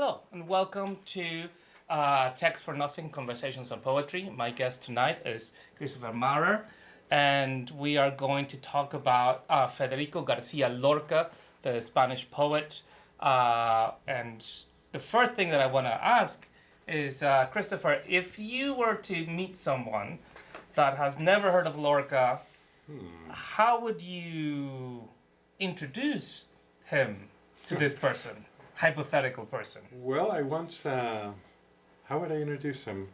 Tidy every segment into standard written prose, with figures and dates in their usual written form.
Hello, and welcome to Text for Nothing Conversations on Poetry. My guest tonight is Christopher Maurer, and we are going to talk about Federico Garcia Lorca, the Spanish poet. And the first thing that I want to ask is, Christopher, if you were to meet someone that has never heard of Lorca, how would you introduce him to this person? Hypothetical person. Well, I once. How would I introduce him?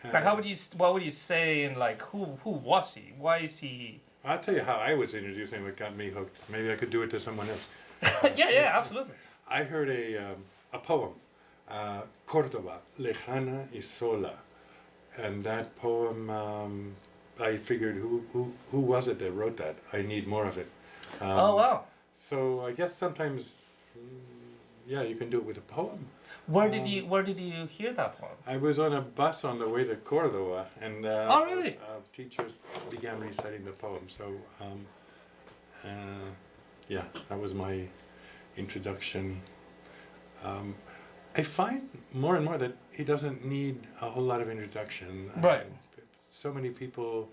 Like, how would you? What would you say? And like, who was he? Why is he? I'll tell you how I was introducing him. It got me hooked. Maybe I could do it to someone else. Yeah, absolutely. I heard a poem, Córdoba, lejana y sola, and that poem. I figured, who was it that wrote that? I need more of it. Oh wow. So I guess sometimes. Yeah, you can do it with a poem. Where did you hear that poem? I was on a bus on the way to Córdoba, and Oh, really? Teachers began reciting the poem. So, yeah, that was my introduction. I find more and more that he doesn't need a whole lot of introduction. Right. So many people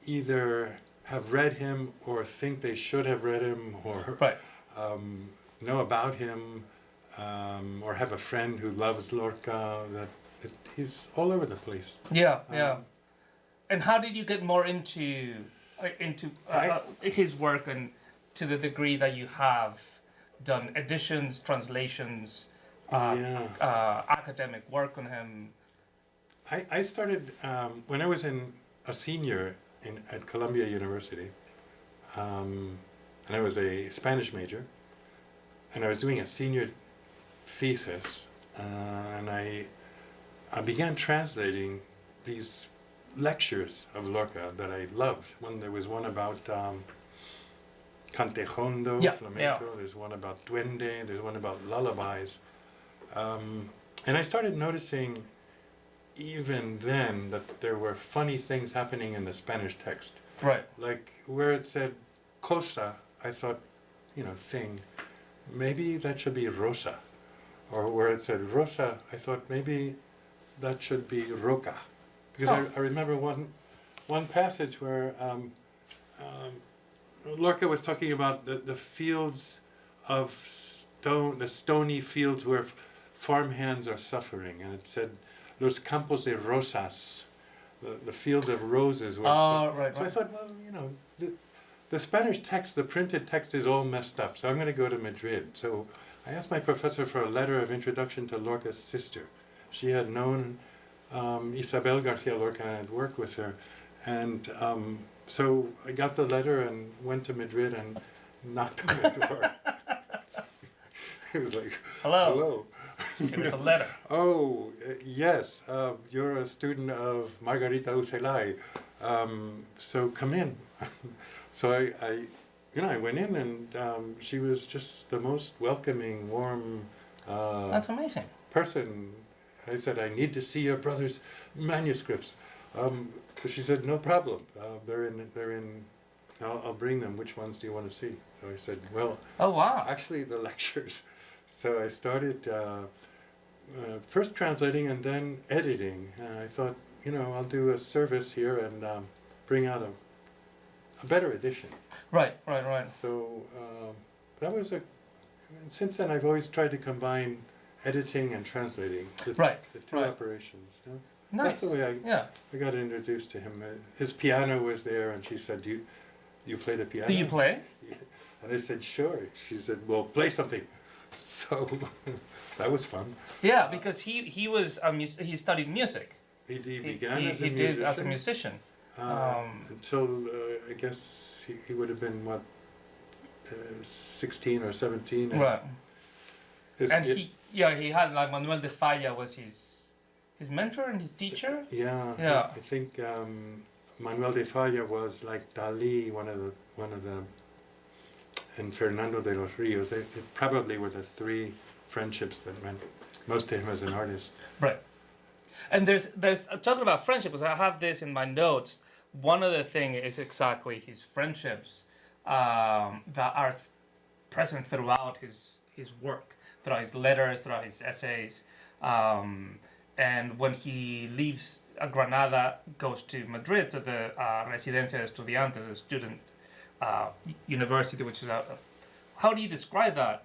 either have read him or think they should have read him, or Right. know about him. Or have a friend who loves Lorca, that he's all over the place. Yeah. And how did you get more into his work, and to the degree that you have done editions, translations, academic work on him? I started when I was a senior at Columbia University, and I was a Spanish major, and I was doing a senior thesis, and I began translating these lectures of Lorca that I loved. There was one about cantejondo, flamenco. There's one about duende. There's one about lullabies, and I started noticing even then that there were funny things happening in the Spanish text. Right. Like where it said cosa, I thought, thing, maybe that should be rosa. Or where it said rosa, I thought maybe that should be roca. Because I remember one passage where Lorca was talking about the fields of stone, the stony fields where farmhands are suffering. And it said, los campos de rosas, the fields of roses. Right. So I thought, well, the Spanish text, the printed text is all messed up. So I'm going to go to Madrid. So I asked my professor for a letter of introduction to Lorca's sister. She had known Isabel Garcia Lorca and had worked with her. And so I got the letter and went to Madrid and knocked on the door. It was like, hello. It was a letter. Oh, yes, you're a student of Margarita Ucelay, so come in. So I went in, and she was just the most welcoming, warm That's amazing. person. I said, I need to see your brother's manuscripts. She said, no problem. They're in. I'll bring them. Which ones do you want to see? So I said, well, oh wow, actually the lectures. So I started first translating and then editing. I thought, I'll do a service here and bring out a better edition. Right. So that was since then I've always tried to combine editing and translating, the two operations. Nice. That's the way I got introduced to him. His piano was there, and she said, do you play the piano? Do you play? And I said, sure. She said, well, play something. So that was fun. Yeah, because he he studied music. He began as a musician. He did as a musician. Until I guess he would have been 16 or 17. Right. He had like Manuel de Falla was his mentor and his teacher. Yeah. I think Manuel de Falla was like Dalí, one of the, and Fernando de los Rios. They probably were the three friendships that meant most to him as an artist. Right. And there's talking about friendship, because I have this in my notes. One of the things is exactly his friendships that are present throughout his work. throughout his letters, throughout his essays. And when he leaves Granada, goes to Madrid to the Residencia de Estudiantes, the student university, which is how do you describe that?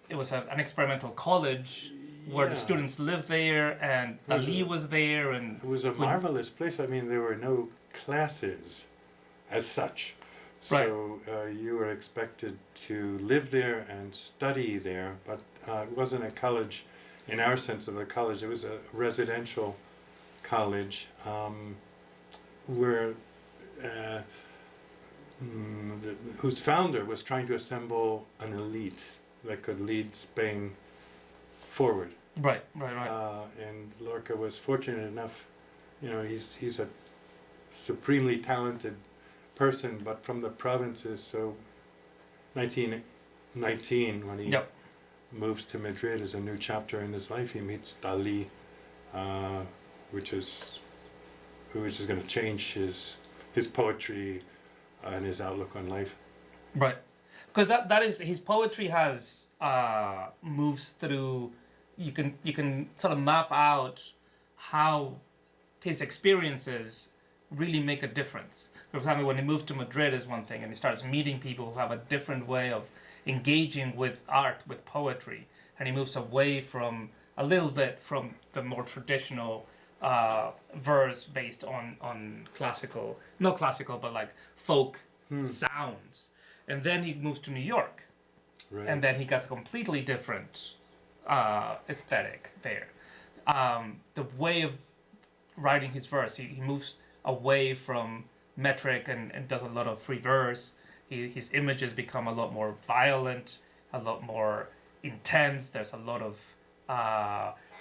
It was an experimental college where the Yeah. students lived there, and Dali was there, and It was a marvelous place. I mean, there were no classes as such. So you were expected to live there and study there, but it wasn't a college in our sense of a college. It was a residential college where whose founder was trying to assemble an elite that could lead Spain forward. right. And Lorca was fortunate enough, he's a supremely talented person, but from the provinces. So 1919, when he Yep. moves to Madrid as a new chapter in his life, he meets Dali, which is going to change his poetry and his outlook on life. Right, because that is his poetry has moves through. You can sort of map out how his experiences really make a difference. For example, when he moves to Madrid is one thing, and he starts meeting people who have a different way of engaging with art, with poetry, and he moves away from a little bit from the more traditional verse based on classical, not classical, but like folk sounds. And then he moves to New York, Right. and then he gets a completely different aesthetic there. The way of writing his verse, he moves away from metric and does a lot of free verse. His images become a lot more violent, a lot more intense. There's a lot of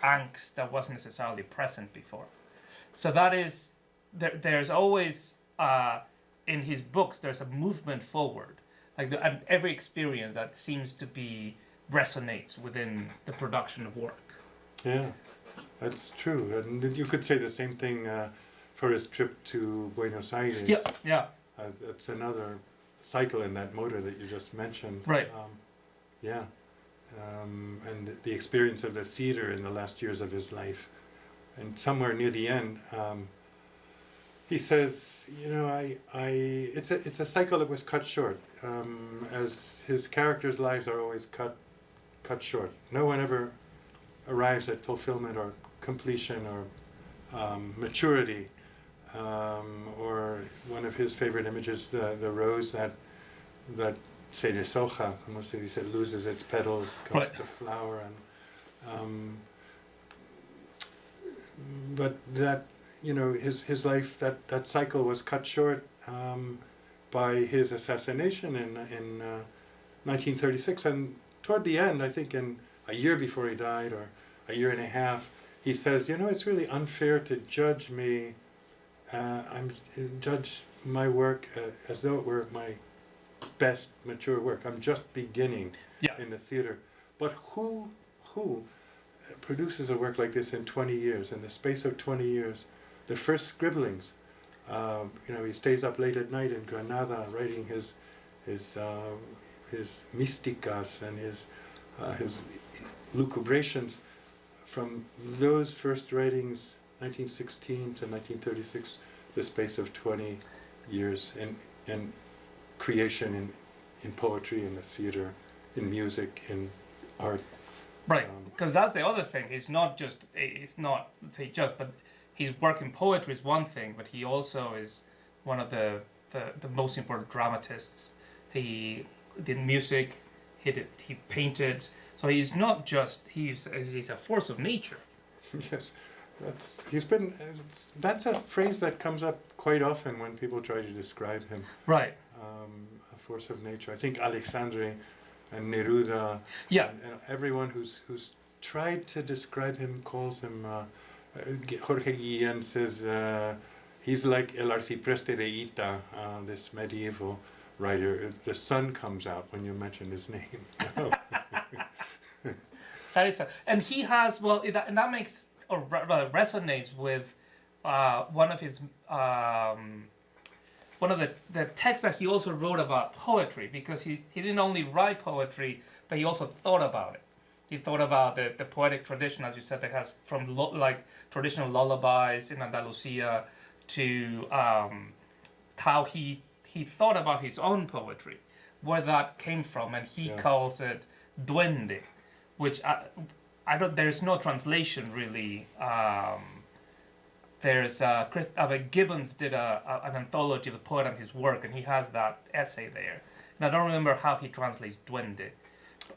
angst that wasn't necessarily present before. So that is, there's always, in his books, there's a movement forward. And every experience that seems to be resonates within the production of work. Yeah, that's true. And you could say the same thing for his trip to Buenos Aires. Yeah. That's another cycle in that motor that you just mentioned. Right. And the experience of the theater in the last years of his life. And somewhere near the end, he says, it's a cycle that was cut short, as his characters' lives are always cut short. No one ever arrives at fulfillment or completion or maturity. Or one of his favorite images, the rose that se deshoja, como se dice, loses its petals, comes to flower, and but that his life, that cycle was cut short by his assassination in 1936, and toward the end, I think in a year before he died, or a year and a half, he says, it's really unfair to judge me. Judge my work as though it were my best mature work. I'm just beginning in the theater. But who produces a work like this in 20 years, in the space of 20 years? The first scribblings. He stays up late at night in Granada writing his místicas and his lucubrations. From those first writings, 1916 to 1936, the space of 20 years in creation, in poetry, in the theater, in music, in art. Right, because that's the other thing. It's not, but his work in poetry is one thing, but he also is one of the most important dramatists. He did music, he painted. So he's not just, he's a force of nature. Yes. That's a phrase that comes up quite often when people try to describe him. Right. A force of nature. I think Alexandre and Neruda. Yeah. And everyone who's tried to describe him calls him. Jorge Guillen says he's like El Arcipreste de Ita, this medieval writer. The sun comes out when you mention his name. That is, and he has and that makes or resonates with one of his one of the texts that he also wrote about poetry, because he didn't only write poetry but he also thought about it. He thought about the poetic tradition, as you said, that has from like traditional lullabies in Andalusia to how he thought about his own poetry, where that came from, and he calls it duende, which I don't. There's no translation really. There's Gibbons did an anthology of the poet and his work, and he has that essay there. And I don't remember how he translates duende,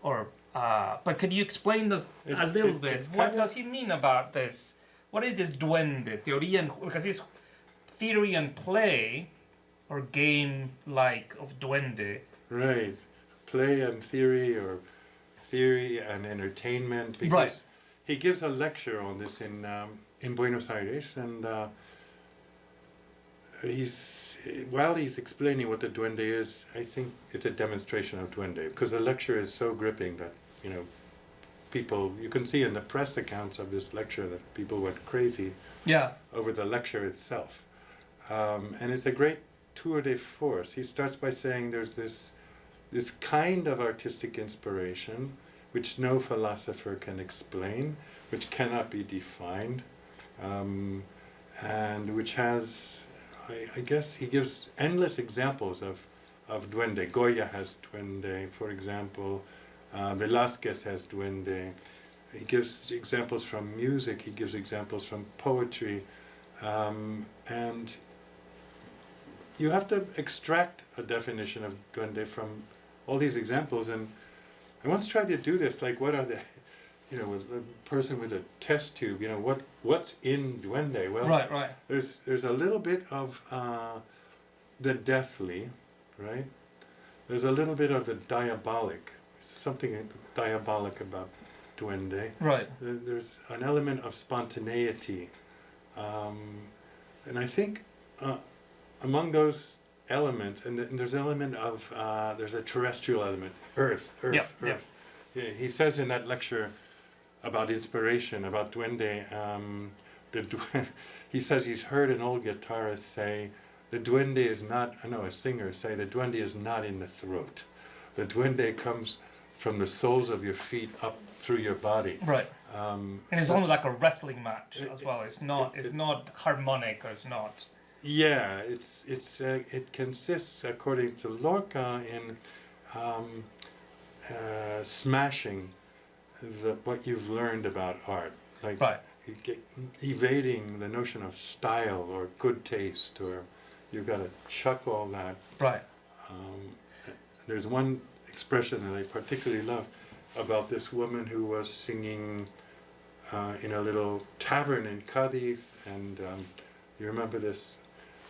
or but can you explain this a little bit? What does he mean about this? What is this duende? Because it's theory and play, or game like of duende. Right, play and theory, or theory and entertainment. Because he gives a lecture on this in Buenos Aires, and while he's explaining what the duende is, I think it's a demonstration of duende, because the lecture is so gripping that, people, you can see in the press accounts of this lecture that people went crazy over the lecture itself. And it's a great tour de force. He starts by saying there's this kind of artistic inspiration which no philosopher can explain, which cannot be defined, and which has, I guess he gives endless examples of duende. Goya has duende, for example. Velázquez has duende. He gives examples from music, he gives examples from poetry, and you have to extract a definition of duende from all these examples. And I once tried to do this, like what are the, with a person with a test tube, what's in duende? Well, right. There's a little bit of the deathly, right? There's a little bit of the diabolic, something diabolic about duende. Right. There's an element of spontaneity, and I think among those elements, and there's an element of there's a terrestrial element, earth. Yeah. Yeah, he says in that lecture about inspiration, about duende, he says he's heard an old guitarist say, the duende is not, a singer say, the duende is not in the throat. The duende comes from the soles of your feet up through your body. Right. And it's almost like a wrestling match as well. It's not harmonic, or it's not. Yeah, it consists, according to Lorca, in smashing what you've learned about art, like evading the notion of style or good taste, or you've got to chuck all that. Right. There's one expression that I particularly love about this woman who was singing in a little tavern in Cadiz, and you remember this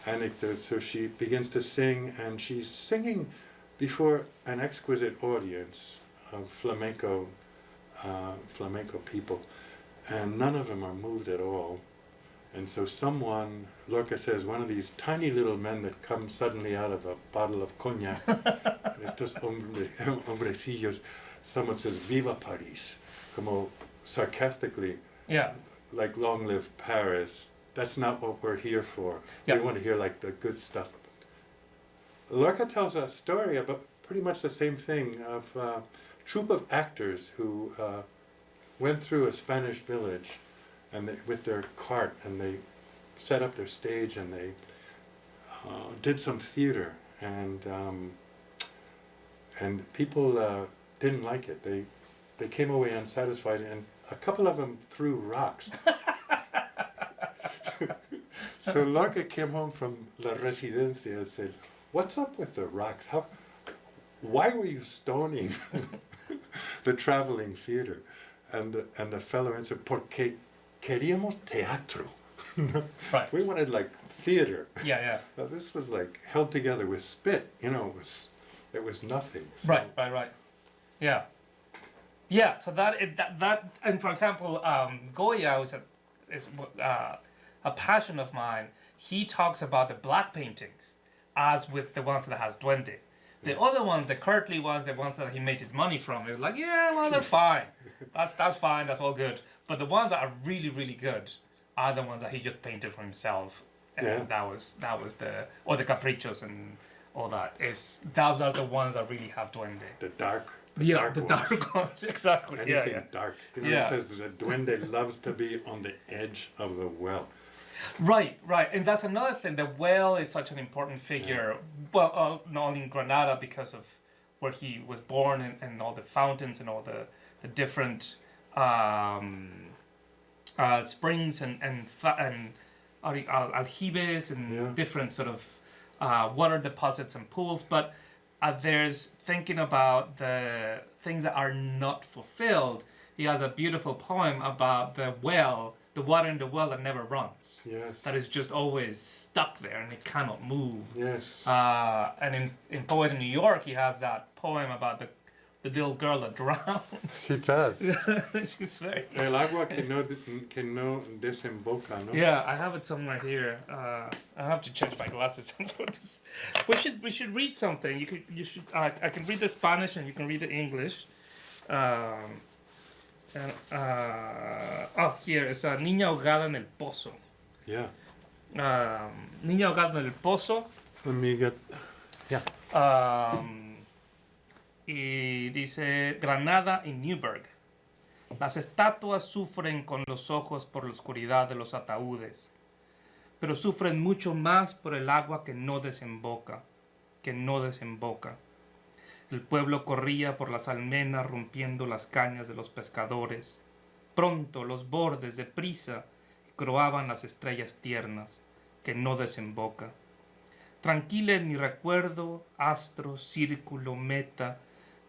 anecdote. So she begins to sing, and she's singing before an exquisite audience of flamenco people, and none of them are moved at all. And so someone, Lorca says, one of these tiny little men that come suddenly out of a bottle of cognac, estos hombrecillos, someone says, "Viva Paris," como sarcastically, like "Long live Paris." That's not what we're here for. We want to hear like the good stuff. Lorca tells a story about pretty much the same thing, of a troupe of actors who went through a Spanish village, and with their cart, and they set up their stage, and they did some theater, and people didn't like it. They came away unsatisfied, and a couple of them threw rocks. So Lorca came home from La Residencia and said, "What's up with the rocks? Why were you stoning the traveling theater?" And the fellow answered, "Porque queríamos teatro." Right. We wanted like theater. Yeah. Now, this was like held together with spit. It was nothing. So. Right. Yeah. So that and for example, Goya is a passion of mine. He talks about the black paintings as with the ones that has duende. The other ones, the Kirtley ones, the ones that he made his money from, it was like, they're fine. That's fine. That's all good. But the ones that are really, really good are the ones that he just painted for himself. And that was the caprichos and all that. Those are the ones that really have duende. The Yeah, dark the ones. dark ones, exactly. Anything Yeah. dark. He Yeah. says that duende loves to be on the edge of the well. Right, right, and that's another thing. The whale is such an important figure. Well, not only in Granada because of where he was born and all the fountains and all the different um, springs and aljibes and Yeah. different sort of water deposits and pools. But there's thinking about the things that are not fulfilled. He has a beautiful poem about the well, the water in the well that never runs. Yes. That is just always stuck there and it cannot move. Yes. And in Poet in New York, he has that poem about the little girl that drowns. She does. She's very. El agua que no desemboca, no? Yeah, I have it somewhere here. I have to change my glasses. We should read something. You should. I can read the Spanish and you can read the English. Here it's a niña ahogada en el pozo. Yeah. Niña ahogada en el pozo. Let me get. Yeah. Y dice Granada y Newburgh. Las estatuas sufren con los ojos por la oscuridad de los ataúdes, pero sufren mucho más por el agua que no desemboca, El pueblo corría por las almenas rompiendo las cañas de los pescadores. Pronto los bordes deprisa croaban las estrellas tiernas, que no desemboca. Tranquila en mi recuerdo, astro, círculo, meta,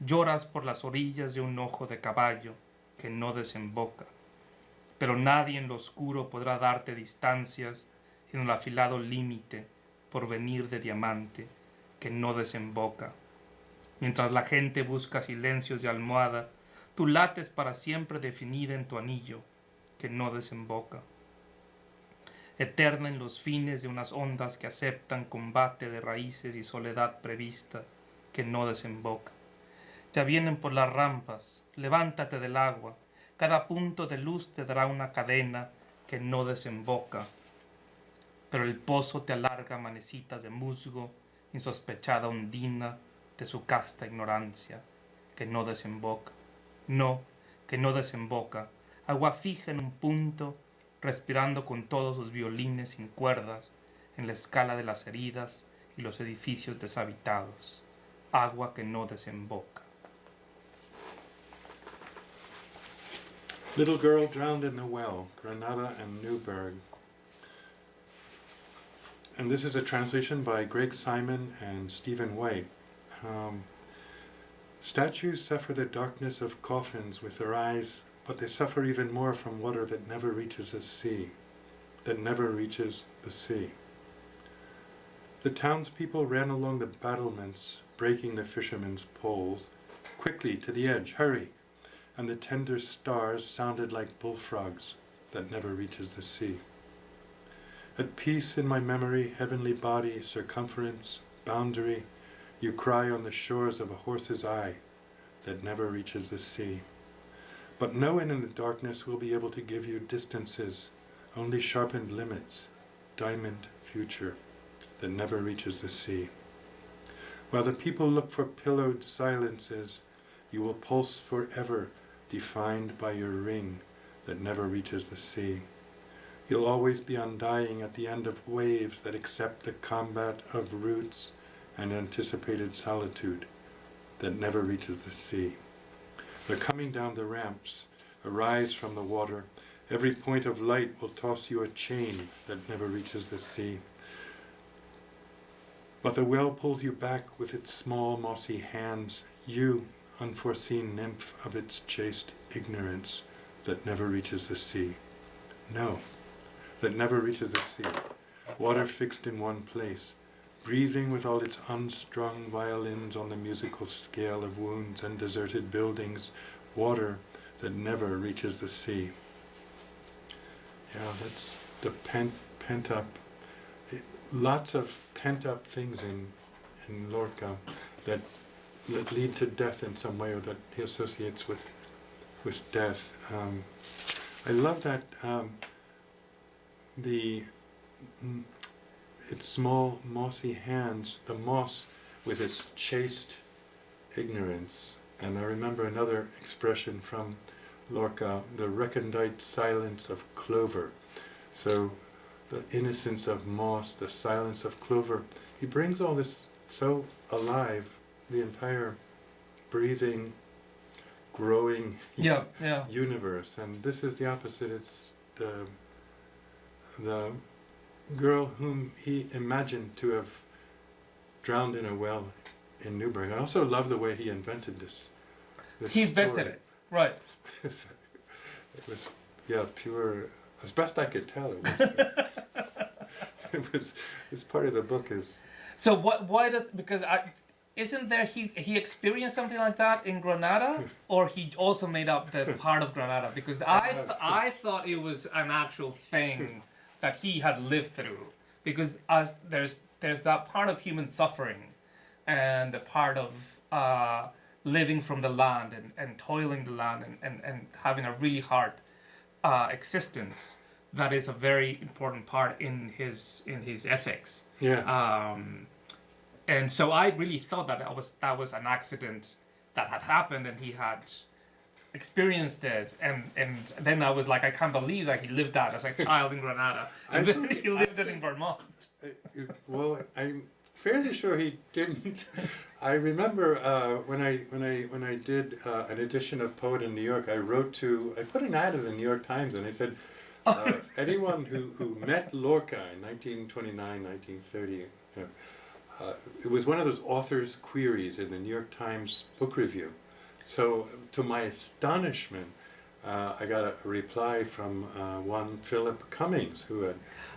lloras por las orillas de un ojo de caballo que no desemboca. Pero nadie en lo oscuro podrá darte distancias sino el afilado límite por venir de diamante que no desemboca. Mientras la gente busca silencios de almohada, tú lates para siempre definida en tu anillo que no desemboca. Eterna en los fines de unas ondas que aceptan combate de raíces y soledad prevista que no desemboca. Ya vienen por las rampas, levántate del agua, cada punto de luz te dará una cadena que no desemboca. Pero el pozo te alarga manecitas de musgo, insospechada ondina de su casta ignorancia, que no desemboca. No, que no desemboca, agua fija en un punto, respirando con todos sus violines sin cuerdas, en la escala de las heridas y los edificios deshabitados. Agua que no desemboca. Little girl drowned in the well, Granada and Newburgh. And this is a translation by Greg Simon and Stephen White. Statues suffer the darkness of coffins with their eyes, but they suffer even more from water that never reaches the sea. That never reaches the sea. The townspeople ran along the battlements, breaking the fishermen's poles. Quickly, to the edge, hurry! And the tender stars sounded like bullfrogs that never reaches the sea. At peace in my memory, heavenly body, circumference, boundary, you cry on the shores of a horse's eye that never reaches the sea. But no one in the darkness will be able to give you distances, only sharpened limits, diamond future that never reaches the sea. While the people look for pillowed silences, you will pulse forever, defined by your ring that never reaches the sea. You'll always be undying at the end of waves that accept the combat of roots and anticipated solitude that never reaches the sea. They're coming down the ramps, arise from the water. Every point of light will toss you a chain that never reaches the sea. But the well pulls you back with its small mossy hands, you, unforeseen nymph of its chaste ignorance that never reaches the sea. No, that never reaches the sea. Water fixed in one place, breathing with all its unstrung violins on the musical scale of wounds and deserted buildings, water that never reaches the sea. Yeah, that's the pent up, lots of pent up things in Lorca that lead to death in some way, or that he associates with death. I love that its small mossy hands, the moss with its chaste ignorance And I remember another expression from Lorca, the recondite silence of clover. So the innocence of moss, the silence of clover. He brings all this so alive, the entire breathing, growing Yeah, yeah. universe. And this is the opposite. It's the girl whom he imagined to have drowned in a well in Newburgh. I also love the way he invented this He invented story. it, right? It was, yeah, pure. As best I could tell, it was. It was. This part of the book is. So what? Why does? Because isn't there he experienced something like that in Granada, or he also made up the part of Granada? Because I thought it was an actual thing that he had lived through. Because as there's that part of human suffering, and the part of living from the land and toiling the land and having a really hard existence that is a very important part in his ethics. Yeah. And so I really thought that that was an accident that had happened and he had experienced it, and then I was like, I can't believe that he lived that as a child in Granada, and then he lived it in Vermont. Well, I'm fairly sure he didn't. I remember when I did an edition of Poet in New York, I put an ad in the New York Times, and I said, anyone who met Lorca in 1929, 1930, it was one of those author's queries in the New York Times book review. So, to my astonishment, I got a reply from one Philip Cummings, who had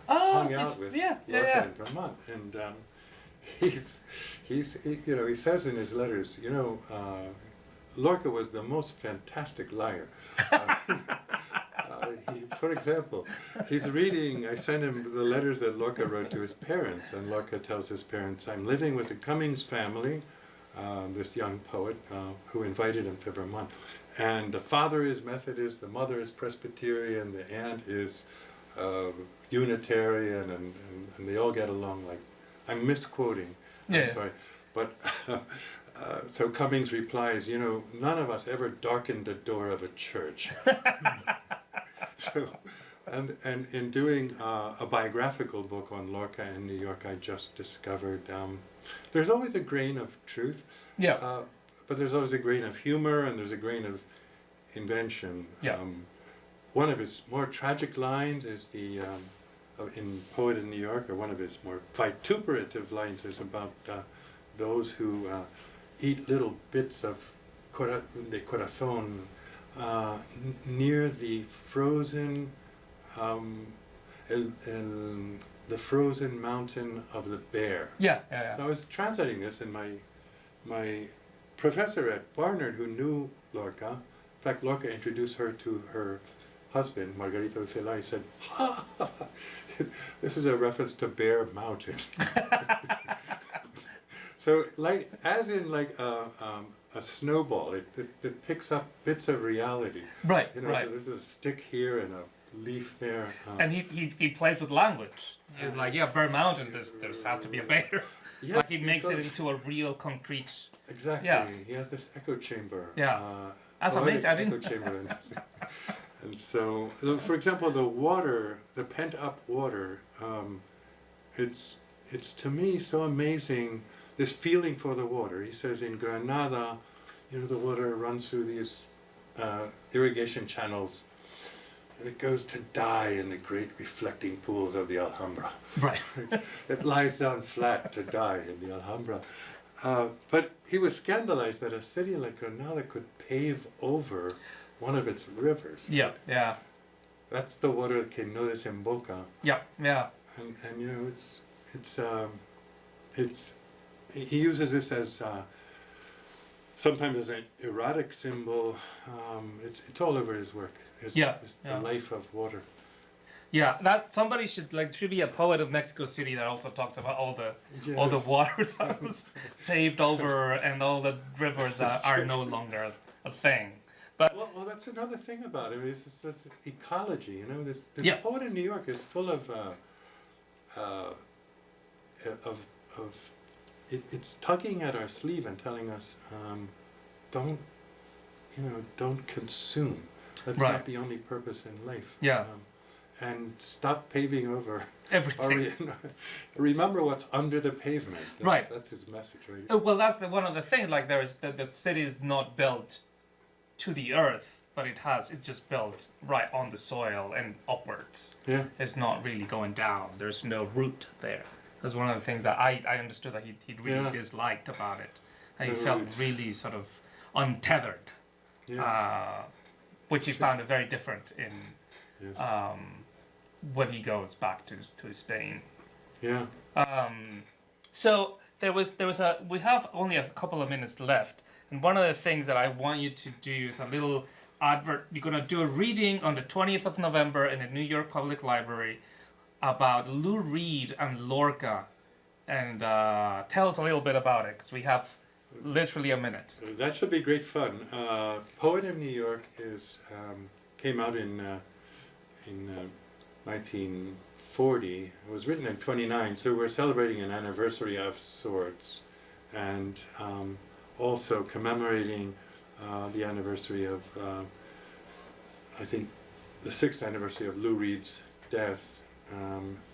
hung out with Lorca in Vermont, and he says in his letters, Lorca was the most fantastic liar. For example, he's reading, I sent him the letters that Lorca wrote to his parents, and Lorca tells his parents, I'm living with the Cummings family, this young poet who invited him to Vermont. And the father is Methodist, the mother is Presbyterian, the aunt is Unitarian, and they all get along like, I'm misquoting, I'm sorry. But so Cummings replies, none of us ever darkened the door of a church. So, and in doing a biographical book on Lorca in New York, I just discovered there's always a grain of truth, but there's always a grain of humor, and there's a grain of invention. One of his more tragic lines is in Poet in New York, or one of his more vituperative lines is about those who eat little bits of de corazón near the frozen the frozen mountain of the bear. So I was translating this, and my professor at Barnard, who knew Lorca, in fact, Lorca introduced her to her husband, Margarito Celay. He said, this is a reference to Bear Mountain. So, as in a snowball, it picks up bits of reality. Right. There's a stick here and a leaf there. And he plays with language. He's like, Bear Mountain, there has to be a bear. Yes, like he makes it into a real concrete. Exactly. He has this echo chamber. That's amazing. I Echo chamber. And so, for example, the water, the pent-up water, it's to me so amazing. This feeling for the water. He says in Granada, the water runs through these irrigation channels, and it goes to die in the great reflecting pools of the Alhambra. Right. It lies down flat to die in the Alhambra. But he was scandalized that a city like Granada could pave over one of its rivers. That's the water que no desemboca. And it's he uses this as sometimes as an erotic symbol. It's all over his work. It's the life of water. That somebody should be a poet of Mexico City that also talks about all the water that was paved over and all the rivers that are no longer a thing. But well, that's another thing about it. It's this ecology. This poet in New York is full of it's tugging at our sleeve and telling us don't, don't consume. That's Right. not the only purpose in life. Yeah. And stop paving over. Everything. Remember what's under the pavement. Right. That's his message, right? Well, that's one of the things. Like there is the city is not built to the earth, but it's just built right on the soil and upwards. Yeah. It's not really going down. There's no root there. That's one of the things that I understood that he really disliked about it. And he No felt roots. really sort of untethered, Yes. which he found very different in Yes. when he goes back to Spain. Yeah. So we have only a couple of minutes left, and one of the things that I want you to do is a little advert. You're gonna do a reading on the 20th of November in the New York Public Library about Lou Reed and Lorca, and tell us a little bit about it because we have literally a minute. That should be great fun. Poet in New York came out in 1940. It was written in 29, so we're celebrating an anniversary of sorts, and also commemorating the anniversary of, I think, the 6th anniversary of Lou Reed's death,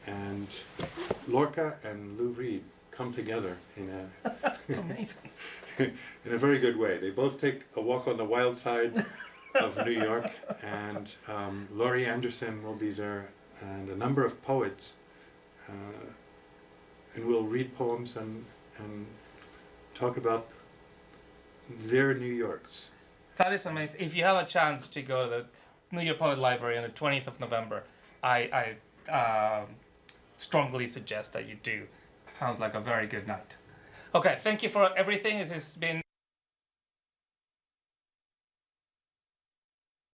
and Lorca and Lou Reed come together in It's amazing. in a very good way. They both take a walk on the wild side of New York, and Laurie Anderson will be there, and a number of poets, and we'll read poems and talk about their New Yorks. That is amazing. If you have a chance to go to the New York Public Library on the 20th of November, I strongly suggest that you do. Sounds like a very good night. Okay, thank you for everything. This has been